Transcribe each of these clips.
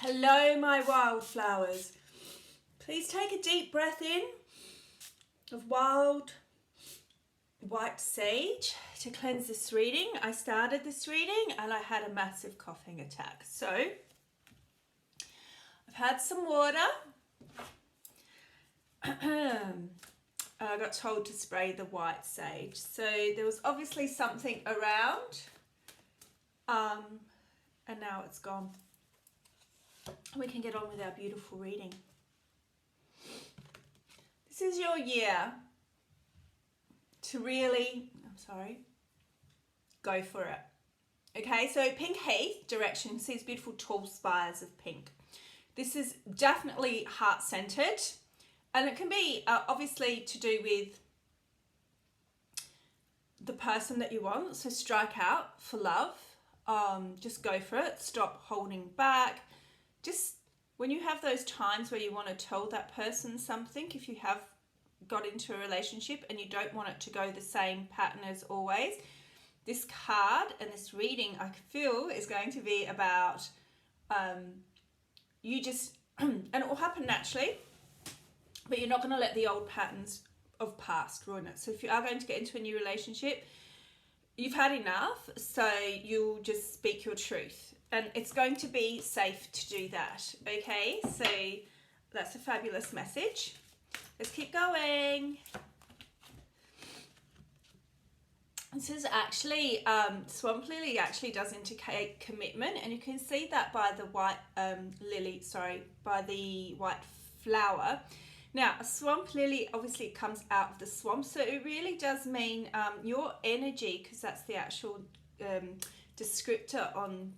Hello, my wildflowers. Please take a deep breath in of wild white sage to cleanse this reading. I started this reading and I had a massive coughing attack. So I've had some water. I got told to spray the white sage. So there was obviously something around and now it's gone. We can get on with our beautiful reading. This is your year to really, go for it. Okay, so Pink Heath direction, see these beautiful tall spires of pink. This is definitely heart-centered, and it can be obviously to do with the person that you want. So strike out for love. Just go for it. Stop holding back. Just when you have those times where you want to tell that person something, if you have got into a relationship and you don't want it to go the same pattern as always, this card and this reading I feel is going to be about you just, and it will happen naturally, but you're not going to let the old patterns of past ruin it. So if you are going to get into a new relationship, you've had enough, so you'll just speak your truth. And it's going to be safe to do that, okay? So that's a fabulous message. Let's keep going. This is actually, swamp lily actually does indicate commitment, and you can see that by the white by the white flower. Now, a swamp lily obviously comes out of the swamp, so it really does mean your energy, because that's the actual descriptor on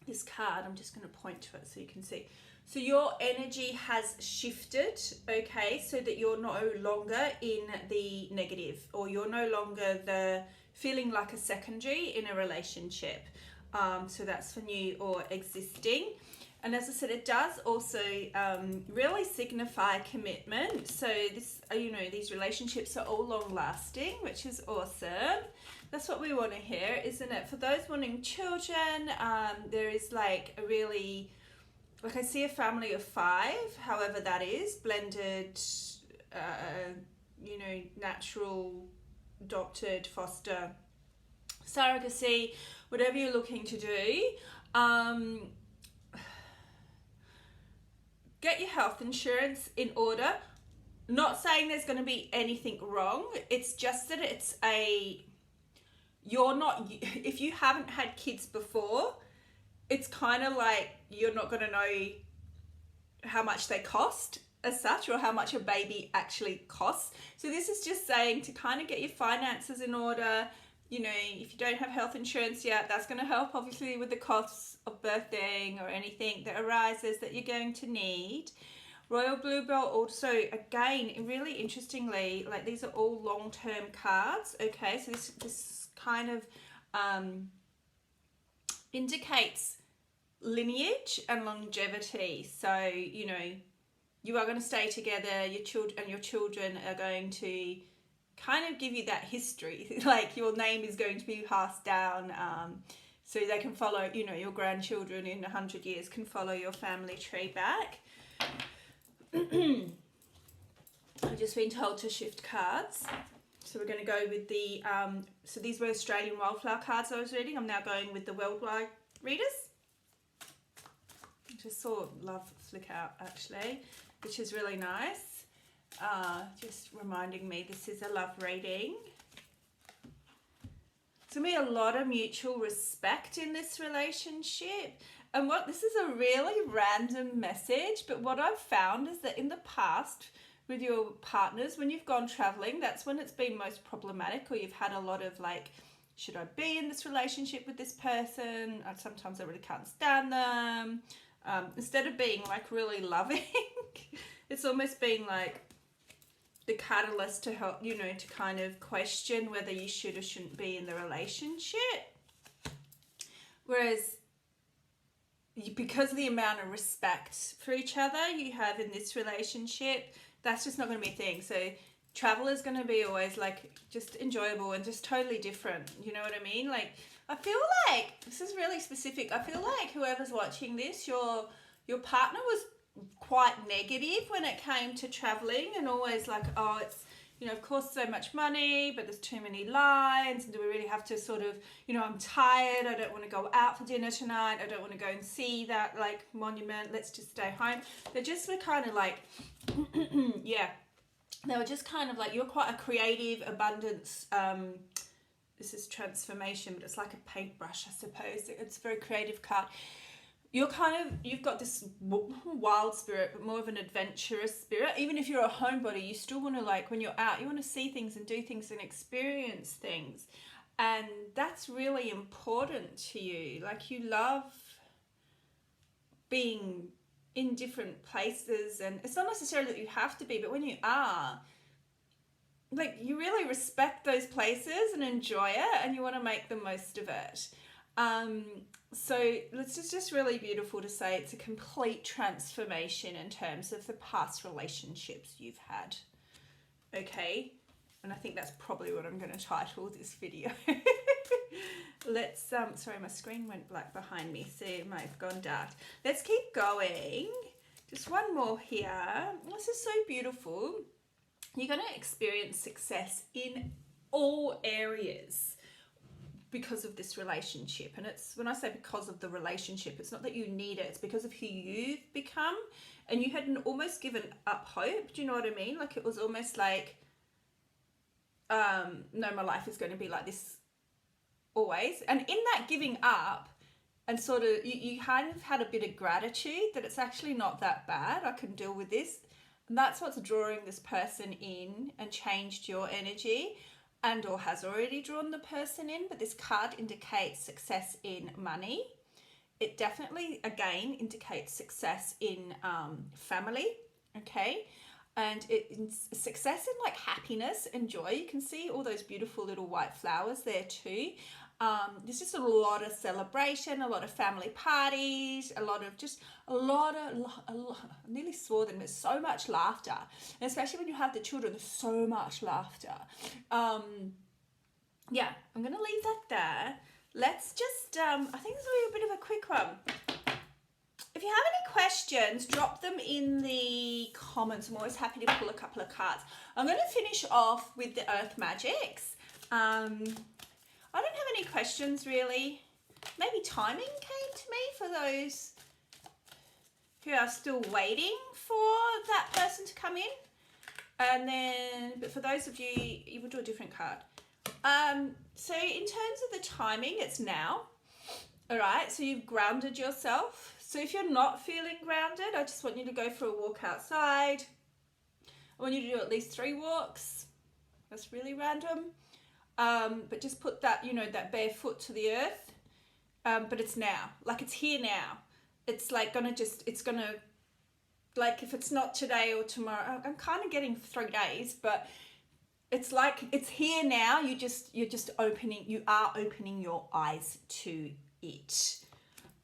this card. I'm just going to point to it so you can see. So your energy has shifted, okay, so that you're no longer in the negative, or you're no longer the feeling like a secondary in a relationship. So that's for new or existing. And as I said, it does also really signify commitment. So this, these relationships are all long lasting, which is awesome. That's what we want to hear, isn't it? For those wanting children, there is like a really, like I see a family of 5, however that is, blended, natural, adopted, foster, surrogacy, whatever you're looking to do. Get your health insurance in order. Not saying there's going to be anything wrong. It's just that it's if you haven't had kids before, it's kind of like you're not going to know how much they cost as such, or how much a baby actually costs. So this is just saying to kind of get your finances in order. If you don't have health insurance yet, that's going to help obviously with the costs of birthing or anything that arises that you're going to need. Royal Bluebell also, again, really interestingly, like these are all long-term cards, okay? So this kind of indicates lineage and longevity. So, you are going to stay together, your children are going to kind of give you that history, like your name is going to be passed down, so they can follow, your grandchildren in 100 years can follow your family tree back. I've just been told to shift cards, so we're going to go with the so these were Australian wildflower cards I was reading. I'm now going with the worldwide readers. I just saw love flick out actually, which is really nice. Just reminding me this is a love reading. It's going to be a lot of mutual respect in this relationship. And this is a really random message, but what I've found is that in the past with your partners, when you've gone traveling, that's when it's been most problematic, or you've had a lot of like, should I be in this relationship with this person? Sometimes I really can't stand them. Instead of being like really loving, it's almost been like the catalyst to help, to kind of question whether you should or shouldn't be in the relationship. Whereas because of the amount of respect for each other you have in this relationship, that's just not going to be a thing. So travel is going to be always like just enjoyable and just totally different. You know what I mean? Like I feel like this is really specific. I feel like whoever's watching this, your partner was quite negative when it came to traveling, and always like, oh, it's, you know, of course so much money, but there's too many lines, and do we really have to sort of, you know, I'm tired, I don't want to go out for dinner tonight, I don't want to go and see that like monument, let's just stay home. They just were kind of like yeah, they were just kind of like, you're quite a creative abundance, this is transformation, but it's like a paintbrush, I suppose. It's a very creative card. You've got this wild spirit, but more of an adventurous spirit. Even if you're a homebody, you still want to, like, when you're out, you want to see things and do things and experience things. And that's really important to you. Like, you love being in different places, and it's not necessarily that you have to be, but when you are, like, you really respect those places and enjoy it, and you want to make the most of it. So it's just really beautiful to say it's a complete transformation in terms of the past relationships you've had. Okay, and I think that's probably what I'm going to title this video. Let's sorry, my screen went black behind me, so it might have gone dark. Let's keep going. Just one more here. This is so beautiful. You're going to experience success in all areas because of this relationship. And it's, when I say because of the relationship, it's not that you need it, it's because of who you've become. And you had almost given up hope. Do you know what I mean? Like, it was almost like, no, my life is going to be like this always. And in that giving up, and sort of, you kind of had a bit of gratitude that it's actually not that bad, I can deal with this. And that's what's drawing this person in and changed your energy, and or has already drawn the person in. But this card indicates success in money. It definitely, again, indicates success in family, okay? And it's success in like happiness and joy. You can see all those beautiful little white flowers there too. There's just a lot of celebration, a lot of family parties, a lot of I nearly swore them, there's so much laughter. And especially when you have the children, there's so much laughter. Yeah, I'm going to leave that there. Let's just, I think this will be a bit of a quick one. If you have any questions, drop them in the comments. I'm always happy to pull a couple of cards. I'm going to finish off with the Earth Magics. I don't have any questions really. Maybe timing came to me for those who are still waiting for that person to come in. And then, but for those of you, you will do a different card. So in terms of the timing, it's now. All right, so you've grounded yourself. So if you're not feeling grounded, I just want you to go for a walk outside. I want you to do at least 3 walks. That's really random. But just put that, you know, that bare foot to the earth. But it's now, like it's here now. It's like it's gonna, like if it's not today or tomorrow, I'm kind of getting 3 days, but it's like, it's here now. You are opening your eyes to it.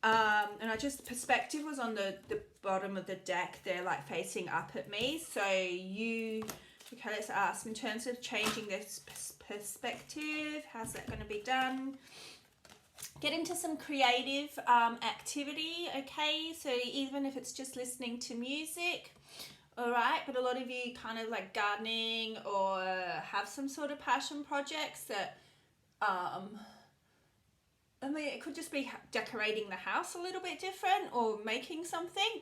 And perspective was on the bottom of the deck there, like facing up at me. So okay, let's ask, in terms of changing this perspective, how's that going to be done? Get into some creative activity, okay? So even if it's just listening to music, all right? But a lot of you kind of like gardening or have some sort of passion projects that, I mean, it could just be decorating the house a little bit different or making something.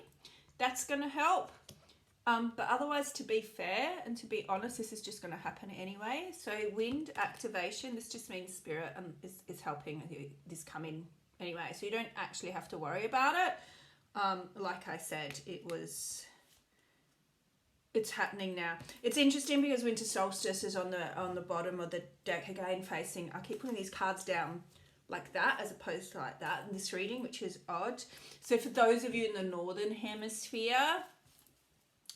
That's going to help. But otherwise, to be fair and to be honest, this is just going to happen anyway. So wind activation, this just means spirit is helping this come in anyway. So you don't actually have to worry about it. Like I said, it's happening now. It's interesting because winter solstice is on the bottom of the deck again, facing, I keep putting these cards down like that as opposed to like that in this reading, which is odd. So for those of you in the northern hemisphere,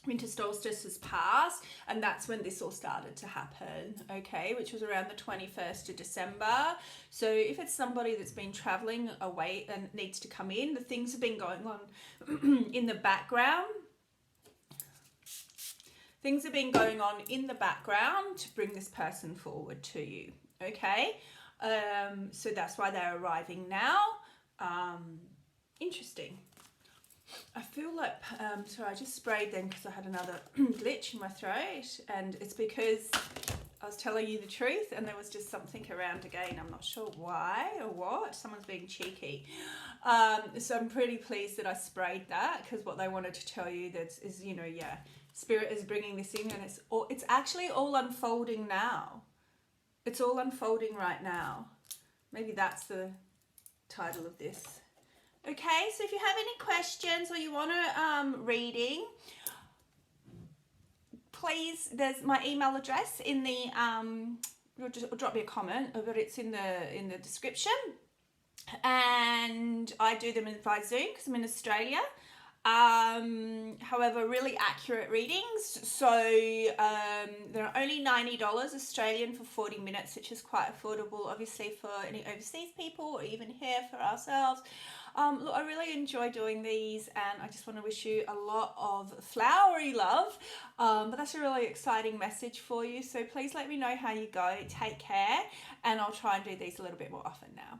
winter solstice has passed, and that's when this all started to happen, okay, which was around the 21st of December. So if it's somebody that's been traveling away and needs to come in, the things have been going on in the background. Things have been going on in the background to bring this person forward to you, okay? So that's why they're arriving now. Interesting. I feel like, sorry, I just sprayed them because I had another glitch in my throat, and it's because I was telling you the truth and there was just something around again. I'm not sure why or what. Someone's being cheeky. So I'm pretty pleased that I sprayed that, because what they wanted to tell you is, you know, yeah, Spirit is bringing this in, and it's actually all unfolding now. It's all unfolding right now. Maybe that's the title of this. Okay, so if you have any questions or you want a reading, please, there's my email address in the just drop me a comment, but it's in the description. And I do them by Zoom because I'm in Australia. However, really accurate readings. So they're only $90 Australian for 40 minutes, which is quite affordable, obviously, for any overseas people or even here for ourselves. Look, I really enjoy doing these, and I just want to wish you a lot of flowery love. But that's a really exciting message for you. So please let me know how you go. Take care, and I'll try and do these a little bit more often now.